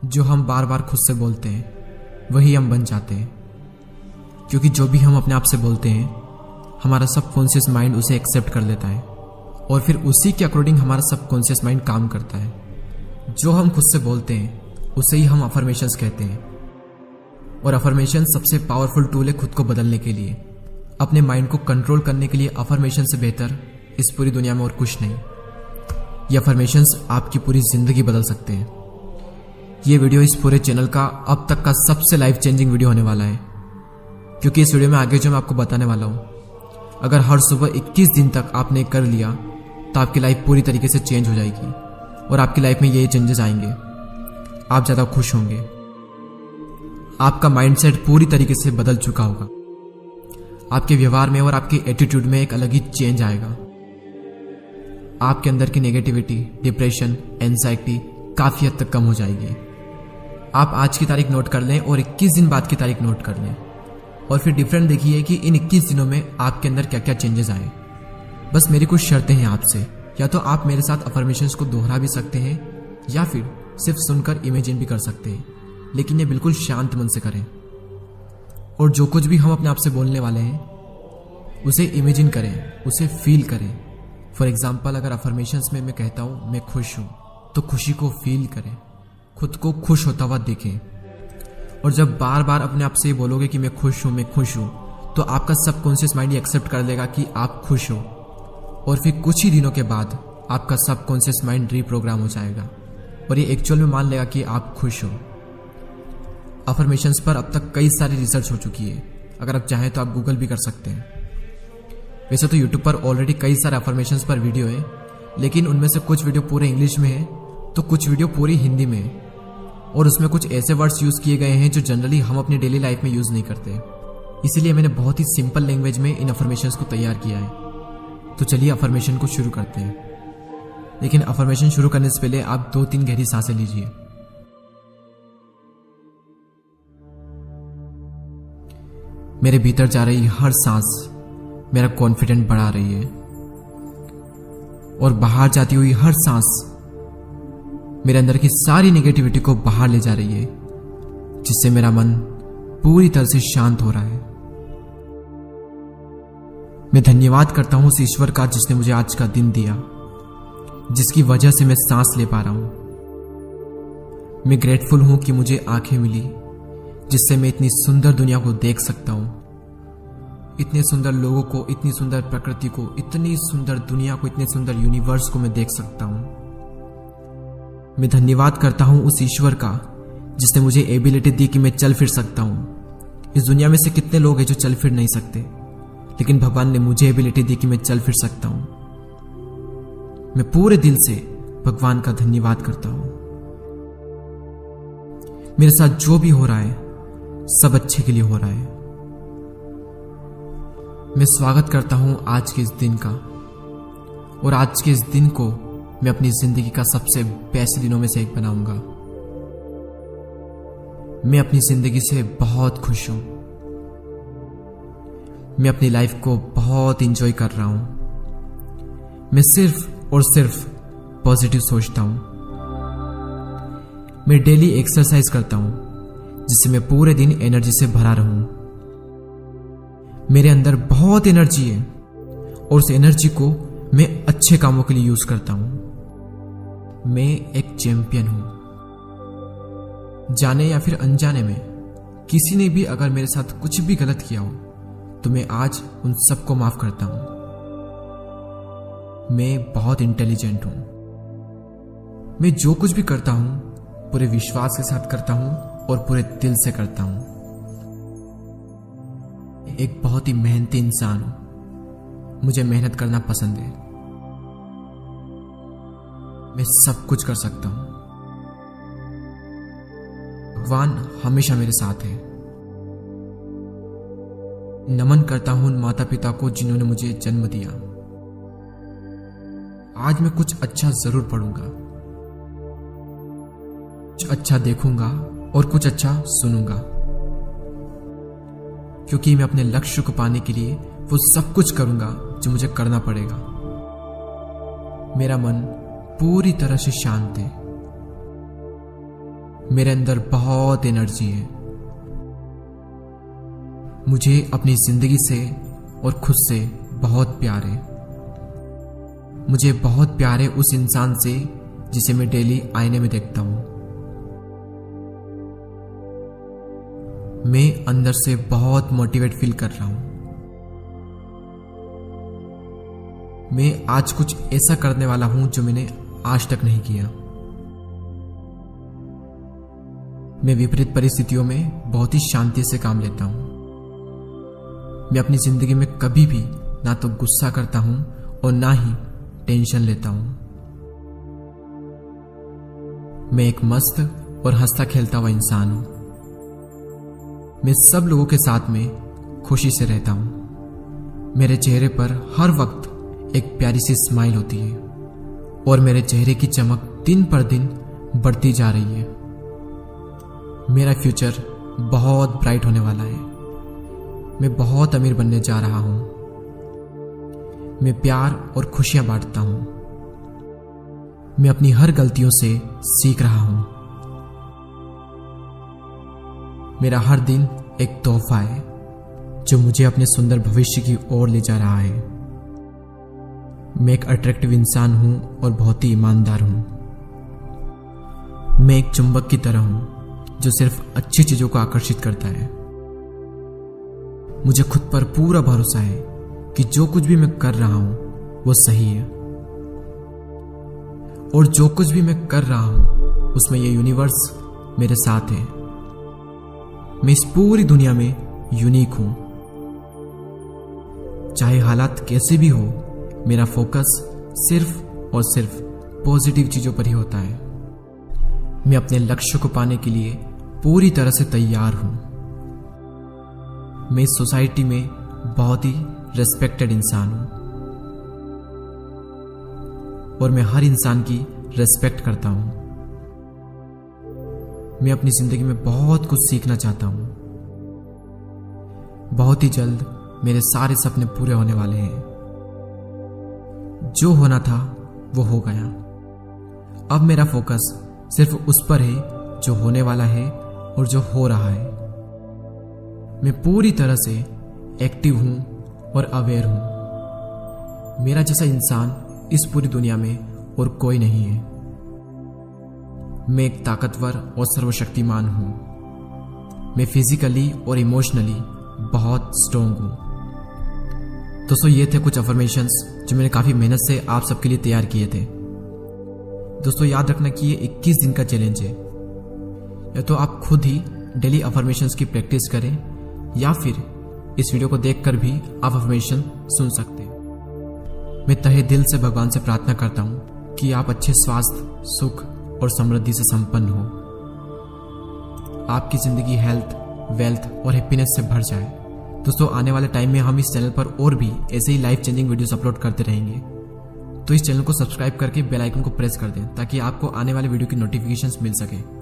जो हम बार बार खुद से बोलते हैं वही हम बन जाते हैं, क्योंकि जो भी हम अपने आप से बोलते हैं हमारा सबकॉन्शियस माइंड उसे एक्सेप्ट कर लेता है और फिर उसी के अकॉर्डिंग हमारा सबकॉन्शियस माइंड काम करता है। जो हम खुद से बोलते हैं उसे ही हम अफर्मेशंस कहते हैं, और अफर्मेशन सबसे पावरफुल टूल है खुद को बदलने के लिए। अपने माइंड को कंट्रोल करने के लिए अफर्मेशन से बेहतर इस पूरी दुनिया में और कुछ नहीं। ये अफर्मेशंस आपकी पूरी जिंदगी बदल सकते हैं। ये वीडियो इस पूरे चैनल का अब तक का सबसे लाइफ चेंजिंग वीडियो होने वाला है, क्योंकि इस वीडियो में आगे जो मैं आपको बताने वाला हूँ, अगर हर सुबह 21 दिन तक आपने कर लिया तो आपकी लाइफ पूरी तरीके से चेंज हो जाएगी और आपकी लाइफ में ये चेंजेस आएंगे। आप ज़्यादा खुश होंगे, आपका माइंडसेट पूरी तरीके से बदल चुका होगा, आपके व्यवहार में और आपके एटीट्यूड में एक अलग ही चेंज आएगा। आपके अंदर की नेगेटिविटी, डिप्रेशन, एंजाइटी काफ़ी हद तक कम हो जाएगी। आप आज की तारीख नोट कर लें और 21 दिन बाद की तारीख नोट कर लें और फिर डिफरेंट देखिए कि इन 21 दिनों में आपके अंदर क्या क्या चेंजेस आए। बस मेरी कुछ शर्तें हैं आपसे, या तो आप मेरे साथ अफर्मेशंस को दोहरा भी सकते हैं या फिर सिर्फ सुनकर इमेजिन भी कर सकते हैं, लेकिन ये बिल्कुल शांत मन से करें। और जो कुछ भी हम अपने आप से बोलने वाले हैं उसे इमेजिन करें, उसे फील करें। फॉर एग्जाम्पल, अगर अफर्मेशंस में मैं कहता हूँ मैं खुश हूँ, तो खुशी को फील करें, खुद को खुश होता हुआ देखें। और जब बार बार अपने आप से बोलोगे कि मैं खुश हूँ, तो आपका सबकॉन्शियस माइंड एक्सेप्ट कर लेगा कि आप खुश हो, और फिर कुछ ही दिनों के बाद आपका सबकॉन्शियस माइंड रीप्रोग्राम हो जाएगा और ये एक्चुअल में मान लेगा कि आप खुश हो। अफर्मेशंस पर अब तक कई सारी रिसर्च हो चुकी है, अगर आप चाहें तो आप गूगल भी कर सकते हैं। वैसे तो यूट्यूब पर ऑलरेडी कई सारे अफर्मेशंस पर वीडियो है, लेकिन उनमें से कुछ वीडियो पूरे इंग्लिश में है तो कुछ वीडियो पूरी हिंदी में है, और उसमें कुछ ऐसे वर्ड्स यूज़ किए गए हैं जो जनरली हम अपनी डेली लाइफ में यूज़ नहीं करते। इसीलिए मैंने बहुत ही सिंपल लैंग्वेज में इन अफर्मेशंस को तैयार किया है। तो चलिए अफर्मेशन को शुरू करते हैं, लेकिन अफर्मेशन शुरू करने से पहले आप 2-3 गहरी सांसें लीजिए। मेरे भीतर जा रही हर सांस मेरा कॉन्फिडेंट बढ़ा रही है, और बाहर जाती हुई हर सांस मेरे अंदर की सारी नेगेटिविटी को बाहर ले जा रही है, जिससे मेरा मन पूरी तरह से शांत हो रहा है। मैं धन्यवाद करता हूं उस ईश्वर का जिसने मुझे आज का दिन दिया, जिसकी वजह से मैं सांस ले पा रहा हूं। मैं ग्रेटफुल हूं कि मुझे आंखें मिली, जिससे मैं इतनी सुंदर दुनिया को देख सकता हूं, इतने सुंदर लोगों को, इतनी सुंदर प्रकृति को, इतनी सुंदर दुनिया को, इतने सुंदर यूनिवर्स को मैं देख सकता हूं। मैं धन्यवाद करता हूं उस ईश्वर का जिसने मुझे एबिलिटी दी कि मैं चल फिर सकता हूं। इस दुनिया में से कितने लोग हैं जो चल फिर नहीं सकते, लेकिन भगवान ने मुझे एबिलिटी दी कि मैं चल फिर सकता हूं। मैं पूरे दिल से भगवान का धन्यवाद करता हूं। मेरे साथ जो भी हो रहा है सब अच्छे के लिए हो रहा है। मैं स्वागत करता हूं आज के इस दिन का, और आज के इस दिन को मैं अपनी जिंदगी का सबसे बेस्ट दिनों में से एक बनाऊंगा। मैं अपनी जिंदगी से बहुत खुश हूं। मैं अपनी लाइफ को बहुत एंजॉय कर रहा हूं। मैं सिर्फ और सिर्फ पॉजिटिव सोचता हूं। मैं डेली एक्सरसाइज करता हूं, जिससे मैं पूरे दिन एनर्जी से भरा रहूं। मेरे अंदर बहुत एनर्जी है और उस एनर्जी को मैं अच्छे कामों के लिए यूज करता हूं। मैं एक चैंपियन हूं। जाने या फिर अनजाने में किसी ने भी अगर मेरे साथ कुछ भी गलत किया हो तो मैं आज उन सबको माफ करता हूं। मैं बहुत इंटेलिजेंट हूं। मैं जो कुछ भी करता हूं पूरे विश्वास के साथ करता हूं और पूरे दिल से करता हूं। एक बहुत ही मेहनती इंसान हूं। मुझे मेहनत करना पसंद है। मैं सब कुछ कर सकता हूं। भगवान हमेशा मेरे साथ है। नमन करता हूं उन माता पिता को जिन्होंने मुझे जन्म दिया। आज मैं कुछ अच्छा जरूर पढ़ूंगा, कुछ अच्छा देखूंगा और कुछ अच्छा सुनूंगा, क्योंकि मैं अपने लक्ष्य को पाने के लिए वो सब कुछ करूंगा जो मुझे करना पड़ेगा। मेरा मन पूरी तरह से शांत है। मेरे अंदर बहुत एनर्जी है। मुझे अपनी जिंदगी से और खुद से बहुत प्यार है। मुझे बहुत प्यार है उस इंसान से जिसे मैं डेली आईने में देखता हूं। मैं अंदर से बहुत मोटिवेट फील कर रहा हूं। मैं आज कुछ ऐसा करने वाला हूं जो मैंने आज तक नहीं किया। मैं विपरीत परिस्थितियों में बहुत ही शांति से काम लेता हूं। मैं अपनी जिंदगी में कभी भी ना तो गुस्सा करता हूं और ना ही टेंशन लेता हूं। मैं एक मस्त और हंसता खेलता हुआ इंसान हूं। मैं सब लोगों के साथ में खुशी से रहता हूं। मेरे चेहरे पर हर वक्त एक प्यारी सी स्माइल होती है और मेरे चेहरे की चमक दिन पर दिन बढ़ती जा रही है। मेरा फ्यूचर बहुत ब्राइट होने वाला है। मैं बहुत अमीर बनने जा रहा हूं। मैं प्यार और खुशियां बांटता हूं। मैं अपनी हर गलतियों से सीख रहा हूं। मेरा हर दिन एक तोहफा है जो मुझे अपने सुंदर भविष्य की ओर ले जा रहा है। मैं एक अट्रैक्टिव इंसान हूं और बहुत ही ईमानदार हूं। मैं एक चुंबक की तरह हूं जो सिर्फ अच्छी चीजों को आकर्षित करता है। मुझे खुद पर पूरा भरोसा है कि जो कुछ भी मैं कर रहा हूं वो सही है और जो कुछ भी मैं कर रहा हूं उसमें ये यूनिवर्स मेरे साथ है। मैं इस पूरी दुनिया में यूनिक हूं। चाहे हालात कैसे भी हो, मेरा फोकस सिर्फ और सिर्फ पॉजिटिव चीजों पर ही होता है। मैं अपने लक्ष्य को पाने के लिए पूरी तरह से तैयार हूं। मैं इस सोसाइटी में बहुत ही रेस्पेक्टेड इंसान हूं और मैं हर इंसान की रेस्पेक्ट करता हूं। मैं अपनी जिंदगी में बहुत कुछ सीखना चाहता हूं। बहुत ही जल्द मेरे सारे सपने पूरे होने वाले हैं। जो होना था वो हो गया। अब मेरा फोकस सिर्फ उस पर है जो होने वाला है और जो हो रहा है। मैं पूरी तरह से एक्टिव हूं और अवेयर हूं। मेरा जैसा इंसान इस पूरी दुनिया में और कोई नहीं है। मैं एक ताकतवर और सर्वशक्तिमान हूं। मैं फिजिकली और इमोशनली बहुत स्ट्रोंग हूं। दोस्तों, ये थे कुछ अफर्मेशंस जो मैंने काफी मेहनत से आप सबके लिए तैयार किए थे। दोस्तों, याद रखना कि ये 21 दिन का चैलेंज है। या तो आप खुद ही डेली अफर्मेशंस की प्रैक्टिस करें या फिर इस वीडियो को देखकर भी आप अफर्मेशन सुन सकते हैं। मैं तहे दिल से भगवान से प्रार्थना करता हूं कि आप अच्छे स्वास्थ्य, सुख और समृद्धि से संपन्न हो। आपकी जिंदगी हेल्थ, वेल्थ और हैप्पीनेस से भर जाए। दोस्तों, आने वाले टाइम में हम इस चैनल पर और भी ऐसे ही लाइफ चेंजिंग वीडियोस अपलोड करते रहेंगे। तो इस चैनल को सब्सक्राइब करके बेल आइकन को प्रेस कर दें ताकि आपको आने वाले वीडियो की नोटिफिकेशंस मिल सके।